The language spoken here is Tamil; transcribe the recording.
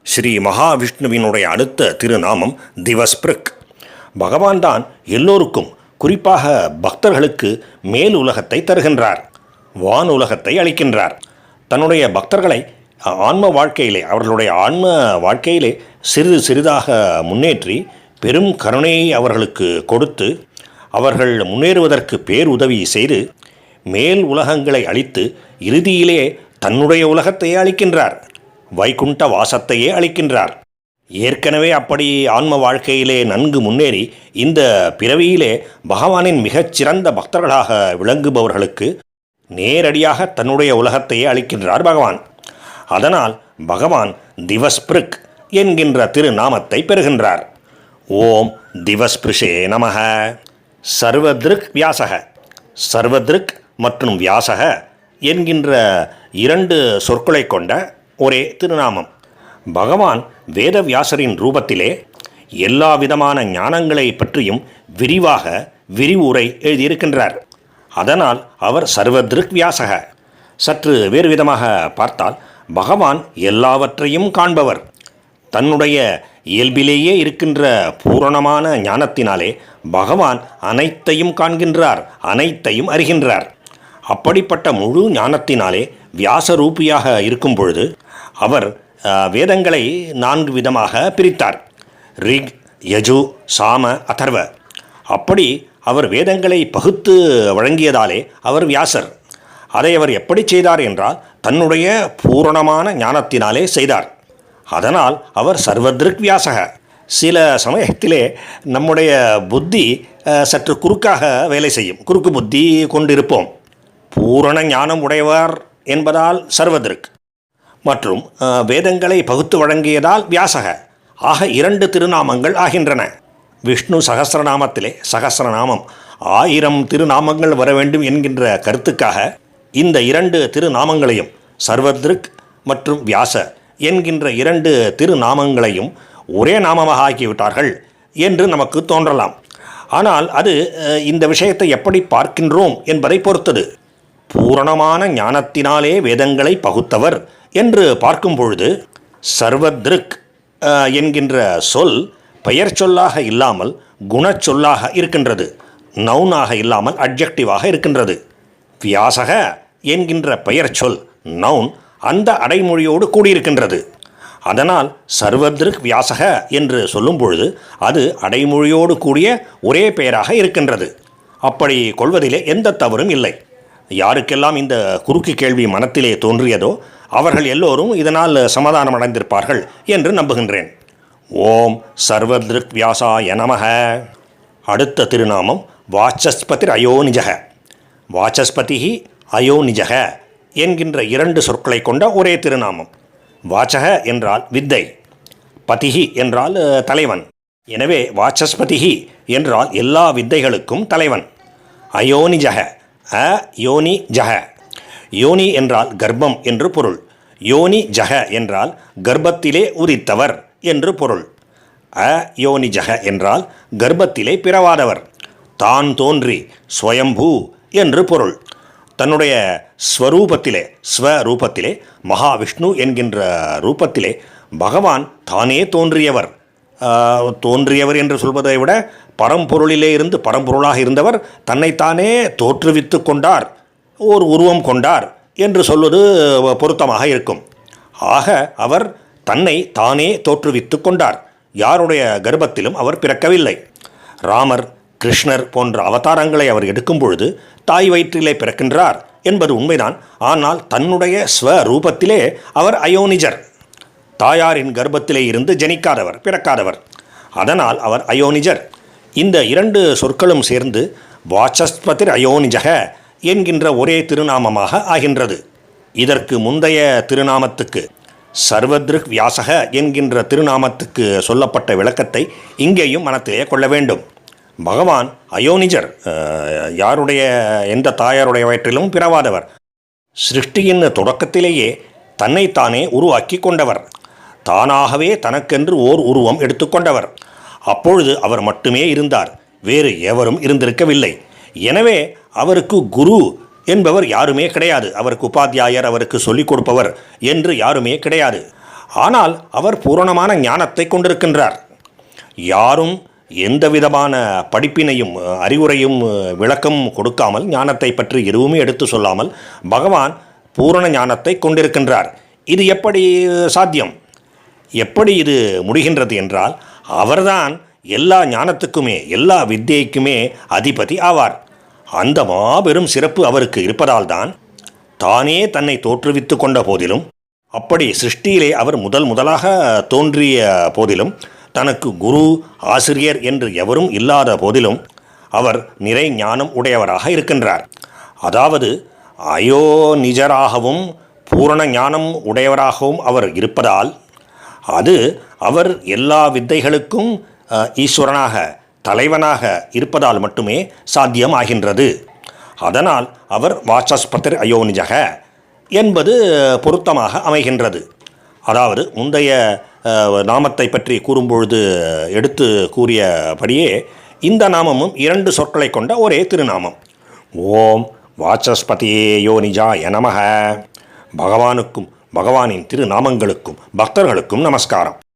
ஸ்ரீ மகாவிஷ்ணுவினுடைய அடுத்த திருநாமம் திவஸ்பிருக். பகவான் தான் எல்லோருக்கும், குறிப்பாக பக்தர்களுக்கு மேல் உலகத்தை தருகின்றார், வான் உலகத்தை அளிக்கின்றார். தன்னுடைய பக்தர்களை ஆன்ம வாழ்க்கையிலே, அவர்களுடைய ஆன்ம வாழ்க்கையிலே சிறிது சிறிதாக முன்னேற்றி பெரும் கருணையை அவர்களுக்கு கொடுத்து அவர்கள் முன்னேறுவதற்கு பேருதவி செய்து மேல் உலகங்களை அளித்து இறுதியிலே தன்னுடைய உலகத்தையே அளிக்கின்றார், வைகுண்ட வாசத்தையே அளிக்கின்றார். ஏற்கனவே அப்படி ஆன்ம வாழ்க்கையிலே நன்கு முன்னேறி இந்த பிறவியிலே பகவானின் மிகச்சிறந்த பக்தர்களாக விளங்குபவர்களுக்கு நேரடியாக தன்னுடைய உலகத்தையே அளிக்கின்றார் பகவான். அதனால் பகவான் திவஸ்பிருக் என்கின்ற திருநாமத்தை பெறுகின்றார். ஓம் திவஸ்பிருஷே நமக. சர்வத்ருக் வியாசக. சர்வத்ருக் மற்றும் வியாசக என்கின்ற இரண்டு சொற்களை கொண்ட ஒரே திருநாமம். பகவான் வேதவியாசரின் ரூபத்திலே எல்லா விதமான ஞானங்களை பற்றியும் விரிவாக விரிவுரை எழுதியிருக்கின்றார். அதனால் அவர் சர்வத்ருக் வியாசக. சற்று வேறு விதமாக பார்த்தால் பகவான் எல்லாவற்றையும் காண்பவர். தன்னுடைய இயல்பிலேயே இருக்கின்ற பூரணமான ஞானத்தினாலே பகவான் அனைத்தையும் காண்கின்றார், அனைத்தையும் அறிகின்றார். அப்படிப்பட்ட முழு ஞானத்தினாலே வியாசரூபியாக இருக்கும் பொழுது அவர் வேதங்களை 4 விதமாக பிரித்தார். ரிக், யஜு, சாம, அதர்வ. அப்படி அவர் வேதங்களை பகுத்து வழங்கியதாலே அவர் வியாசர். அதை அவர் எப்படி செய்தார் என்றால் தன்னுடைய பூரணமான ஞானத்தினாலே செய்தார். அதனால் அவர் சர்வத்ருக் வியாசக. சில சமயத்திலே நம்முடைய புத்தி சற்று குறுக்காக வேலை செய்யும், குறுக்கு புத்தி கொண்டிருப்போம். பூரண ஞானம் உடையவர் என்பதால் சர்வத்ருக், மற்றும் வேதங்களை பகுத்து வழங்கியதால் வியாசக. ஆக 2 திருநாமங்கள் ஆகின்றன. விஷ்ணு சகஸ்ரநாமத்திலே சகஸ்ரநாமம் 1000 திருநாமங்கள் வர வேண்டும் என்கின்ற கருத்துக்காக இந்த 2 திருநாமங்களையும், சர்வத்ருக் மற்றும் வியாச என்கின்ற 2 திருநாமங்களையும் ஒரே நாமமாக ஆக்கிவிட்டார்கள் என்று நமக்கு தோன்றலாம். ஆனால் அது இந்த விஷயத்தை எப்படி பார்க்கின்றோம் என்பதை பொறுத்தது. பூரணமான ஞானத்தினாலே வேதங்களை பகுத்தவர் என்று பார்க்கும் பொழுது சர்வத்ருக் என்கின்ற சொல் பெயர் சொல்லாக இல்லாமல் குணச்சொல்லாக இருக்கின்றது, நவுனாக இல்லாமல் அட்ஜெக்டிவாக இருக்கின்றது. வியாசக என்கின்ற பெயர் சொல் நவுன் அந்த அடைமொழியோடு கூடியிருக்கின்றது. அதனால் சர்வத்ருக் வியாசக என்று சொல்லும் பொழுது அது அடைமொழியோடு கூடிய ஒரே பெயராக இருக்கின்றது. அப்படி கொள்வதிலே எந்த தவறும் இல்லை. யாருக்கெல்லாம் இந்த குறுக்கு கேள்வி மனத்திலே தோன்றியதோ அவர்கள் எல்லோரும் இதனால் சமாதானம் அடைந்திருப்பார்கள் என்று நம்புகின்றேன். ஓம் சர்வத்ருக் வியாசாய நமக. அடுத்த திருநாமம் வாசஸ்பதிர் அயோனிஜக. வாசஸ்பதி அயோனிஜக என்கின்ற 2 சொற்களை கொண்ட ஒரே திருநாமம். வாசக என்றால் வித்தை, பதிஹி என்றால் தலைவன். எனவே வாசஸ்பதிஹி என்றால் எல்லா வித்தைகளுக்கும் தலைவன். அயோனிஜக, யோனி ஜக. யோனி என்றால் கர்ப்பம் என்று பொருள். யோனி ஜக என்றால் கர்ப்பத்திலே உதித்தவர் என்று பொருள். யோனி ஜக என்றால் கர்ப்பத்திலே பிறவாதவர். தான் தோன்றி ஸ்வயம்பூ என்று பொருள். தன்னுடைய ஸ்வரூபத்திலே, ஸ்வரூபத்திலே, மகாவிஷ்ணு என்கின்ற ரூபத்திலே பகவான் தானே தோன்றியவர். தோன்றியவர் என்று சொல்வதை விட பரம்பொருளிலே இருந்து பரம்பொருளாக இருந்தவர் தன்னைத்தானே தோற்றுவித்து கொண்டார், ஓர் உருவம் கொண்டார் என்று சொல்வது பொருத்தமாக இருக்கும். ஆக அவர் தன்னை தானே தோற்றுவித்து கொண்டார். யாருடைய கர்ப்பத்திலும் அவர் பிறக்கவில்லை. ராமர், கிருஷ்ணர் போன்ற அவதாரங்களை அவர் எடுக்கும் பொழுது தாய் வயிற்றிலே பிறக்கின்றார் என்பது உண்மைதான். ஆனால் தன்னுடைய ஸ்வரூபத்திலே அவர் அயோனிஜர், தாயாரின் கர்ப்பத்திலே இருந்து ஜனிக்காதவர், பிறக்காதவர். அதனால் அவர் அயோனிஜர். இந்த 2 சொற்களும் சேர்ந்து வாசஸ்பதிர் அயோனிஜக என்கின்ற ஒரே திருநாமமாக ஆகின்றது. இதற்கு முந்தைய திருநாமத்துக்கு, சர்வத்ருக் வியாசக என்கின்ற திருநாமத்துக்கு சொல்லப்பட்ட விளக்கத்தை இங்கேயும் மனத்திலே கொள்ள வேண்டும். பகவான் அயோனிஜர், யாருடைய எந்த தாயாருடைய வயிற்றிலும் பிறவாதவர். சிருஷ்டியின் தொடக்கத்திலேயே தன்னைத்தானே உருவாக்கி கொண்டவர். தானாகவே தனக்கென்று ஓர் உருவம் எடுத்துக்கொண்டவர். அப்பொழுது அவர் மட்டுமே இருந்தார், வேறு எவரும் இருந்திருக்கவில்லை. எனவே அவருக்கு குரு என்பவர் யாருமே கிடையாது. அவருக்கு உபாத்தியாயர், அவருக்கு சொல்லிக் கொடுப்பவர் என்று யாருமே கிடையாது. ஆனால் அவர் பூரணமான ஞானத்தை கொண்டிருக்கின்றார். யாரும் எந்த விதமான படிப்பினையும் அறிவுரையும் விளக்கம் கொடுக்காமல், ஞானத்தை பற்றி எதுவுமே எடுத்து சொல்லாமல் பகவான் பூரண ஞானத்தை கொண்டிருக்கின்றார். இது எப்படி சாத்தியம்? எப்படி இது முடிகின்றது என்றால், அவர்தான் எல்லா ஞானத்துக்குமே எல்லா வித்தியைக்குமே அதிபதி ஆவார். அந்த மாபெரும் சிறப்பு அவருக்கு இருப்பதால் தான் தானே தன்னை தோற்றுவித்து கொண்ட போதிலும், அப்படி சிருஷ்டியிலே அவர் முதலாக தோன்றிய போதிலும், தனக்கு குரு ஆசிரியர் என்று எவரும் இல்லாத போதிலும் அவர் நிறை ஞானம் உடையவராக இருக்கின்றார். அதாவது அயோனிஜராகவும் பூரண ஞானம் உடையவராகவும் அவர் இருப்பதால், அது அவர் எல்லா வித்தைகளுக்கும் ஈஸ்வரனாக தலைவனாக இருப்பதால் மட்டுமே சாத்தியமாகின்றது. அதனால் அவர் வாசஸ்பதிர் அயோனிஜக என்பது பொருத்தமாக அமைகின்றது. அதாவது முந்தைய நாமத்தை பற்றி கூறும்பொழுது எடுத்து கூறியபடியே இந்த நாமமும் 2 சொற்களை கொண்ட ஒரே திருநாமம். ஓம் வாசஸ்பதியே யோனிஜாய நமக. பகவானுக்கும் பகவானின் திருநாமங்களுக்கும் பக்தர்களுக்கும் நமஸ்காரம்.